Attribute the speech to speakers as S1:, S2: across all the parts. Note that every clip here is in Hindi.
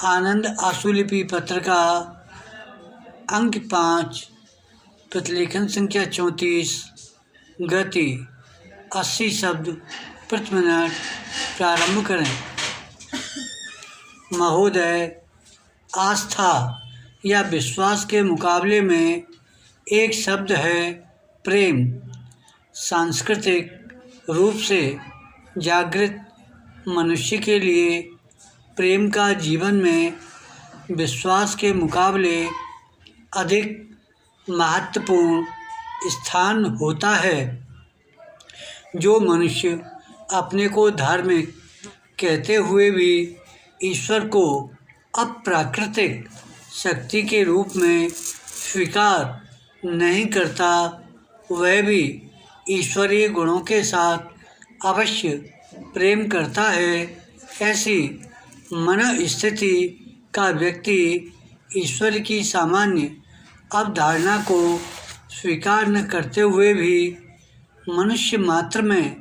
S1: आनंद आशुलिपि पत्र का अंक 5, प्रतिलेखन संख्या 34, गति 80 शब्द प्रति मिनट। प्रारंभ करें। महोदय, आस्था या विश्वास के मुकाबले में एक शब्द है प्रेम। सांस्कृतिक रूप से जागृत मनुष्य के लिए प्रेम का जीवन में विश्वास के मुकाबले अधिक महत्वपूर्ण स्थान होता है। जो मनुष्य अपने को धार्मिक कहते हुए भी ईश्वर को अप्राकृतिक शक्ति के रूप में स्वीकार नहीं करता, वह भी ईश्वरीय गुणों के साथ अवश्य प्रेम करता है। ऐसी मनस्थिति का व्यक्ति ईश्वर की सामान्य अवधारणा को स्वीकार न करते हुए भी मनुष्य मात्र में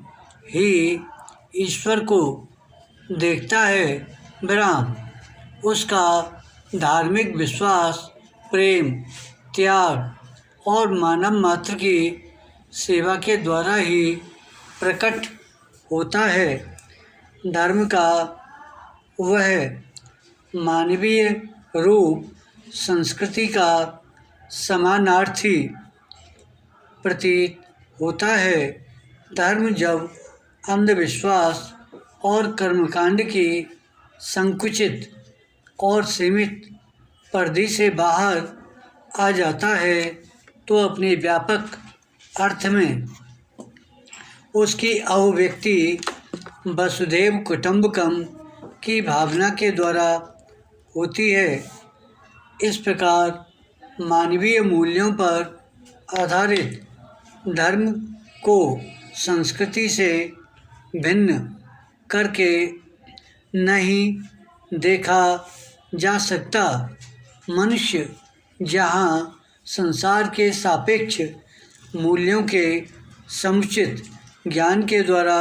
S1: ही ईश्वर को देखता है। विराम। उसका धार्मिक विश्वास प्रेम, त्याग और मानव मात्र की सेवा के द्वारा ही प्रकट होता है। धर्म का वह मानवीय रूप संस्कृति का समानार्थी प्रतीत होता है। धर्म जब अंधविश्वास और कर्मकांड की संकुचित और सीमित परिधि से बाहर आ जाता है तो अपने व्यापक अर्थ में उसकी अभिव्यक्ति वसुधैव कुटुंबकम की भावना के द्वारा होती है। इस प्रकार मानवीय मूल्यों पर आधारित धर्म को संस्कृति से भिन्न करके नहीं देखा जा सकता। मनुष्य जहाँ संसार के सापेक्ष मूल्यों के समुचित ज्ञान के द्वारा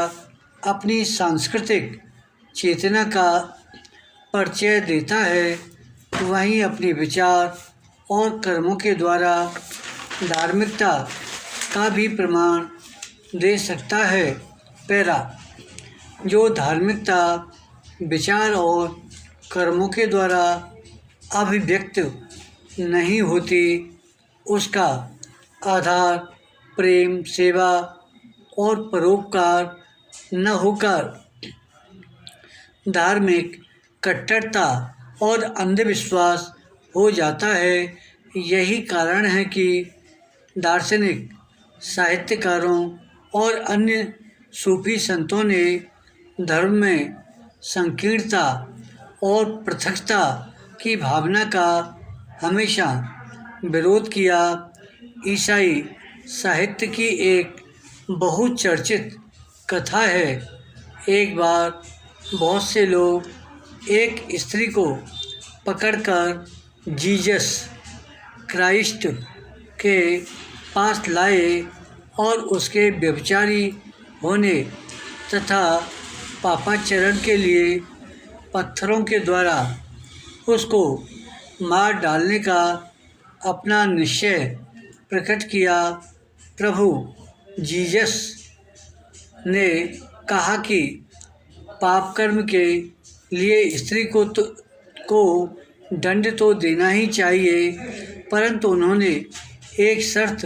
S1: अपनी सांस्कृतिक चेतना का परिचय देता है, वहीं अपने विचार और कर्मों के द्वारा धार्मिकता का भी प्रमाण दे सकता है। पैरा। जो धार्मिकता विचार और कर्मों के द्वारा अभिव्यक्त नहीं होती, उसका आधार प्रेम, सेवा और परोपकार न होकर धार्मिक कट्टरता और अंधविश्वास हो जाता है। यही कारण है कि दार्शनिक साहित्यकारों और अन्य सूफी संतों ने धर्म में संकीर्णता और पृथकता की भावना का हमेशा विरोध किया। ईसाई साहित्य की एक बहुचर्चित कथा है। एक बार बहुत से लोग एक स्त्री को पकड़कर जीसस क्राइस्ट के पास लाए और उसके व्यभिचारी होने तथा पापाचरण के लिए पत्थरों के द्वारा उसको मार डालने का अपना निश्चय प्रकट किया। प्रभु जीसस ने कहा कि पाप कर्म के लिए स्त्री को दंड तो देना ही चाहिए, परंतु उन्होंने एक शर्त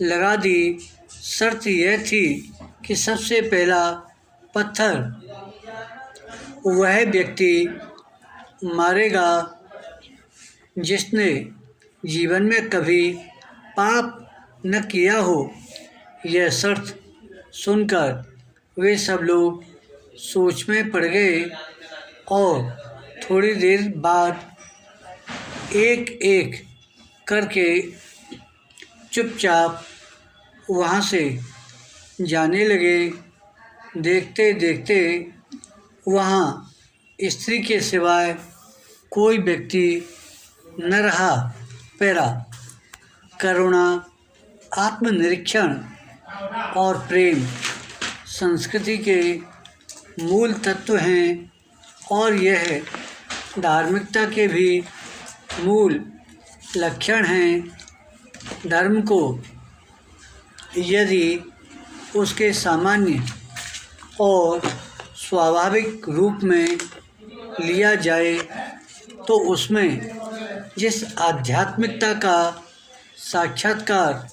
S1: लगा दी। शर्त यह थी कि सबसे पहला पत्थर वह व्यक्ति मारेगा जिसने जीवन में कभी पाप न किया हो। यह शर्त सुनकर वे सब लोग सोच में पड़ गए और थोड़ी देर बाद एक एक करके चुपचाप वहाँ से जाने लगे। देखते देखते वहाँ स्त्री के सिवाय कोई व्यक्ति न रहा। पैरा। करुणा, आत्मनिरीक्षण और प्रेम संस्कृति के मूल तत्व हैं और यह धार्मिकता के भी मूल लक्षण हैं। धर्म को यदि उसके सामान्य और स्वाभाविक रूप में लिया जाए तो उसमें जिस आध्यात्मिकता का साक्षात्कार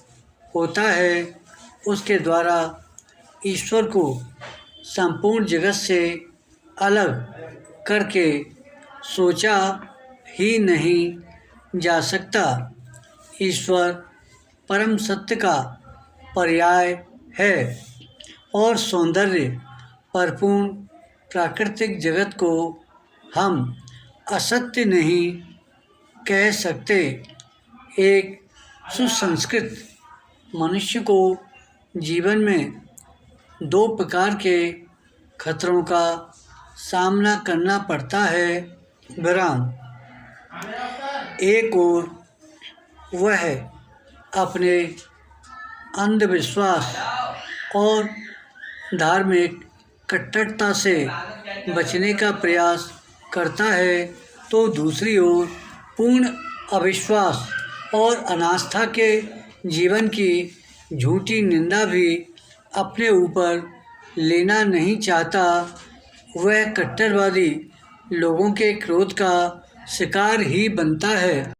S1: होता है उसके द्वारा ईश्वर को संपूर्ण जगत से अलग करके सोचा ही नहीं जा सकता। ईश्वर परम सत्य का पर्याय है और सौंदर्य परिपूर्ण प्राकृतिक जगत को हम असत्य नहीं कह सकते। एक सुसंस्कृत मनुष्य को जीवन में दो प्रकार के खतरों का सामना करना पड़ता है। विराम। एक और वह अपने अंधविश्वास और धार्मिक कट्टरता से बचने का प्रयास करता है तो दूसरी ओर पूर्ण अविश्वास और अनास्था के जीवन की झूठी निंदा भी अपने ऊपर लेना नहीं चाहता। वह कट्टरवादी लोगों के क्रोध का शिकार ही बनता है।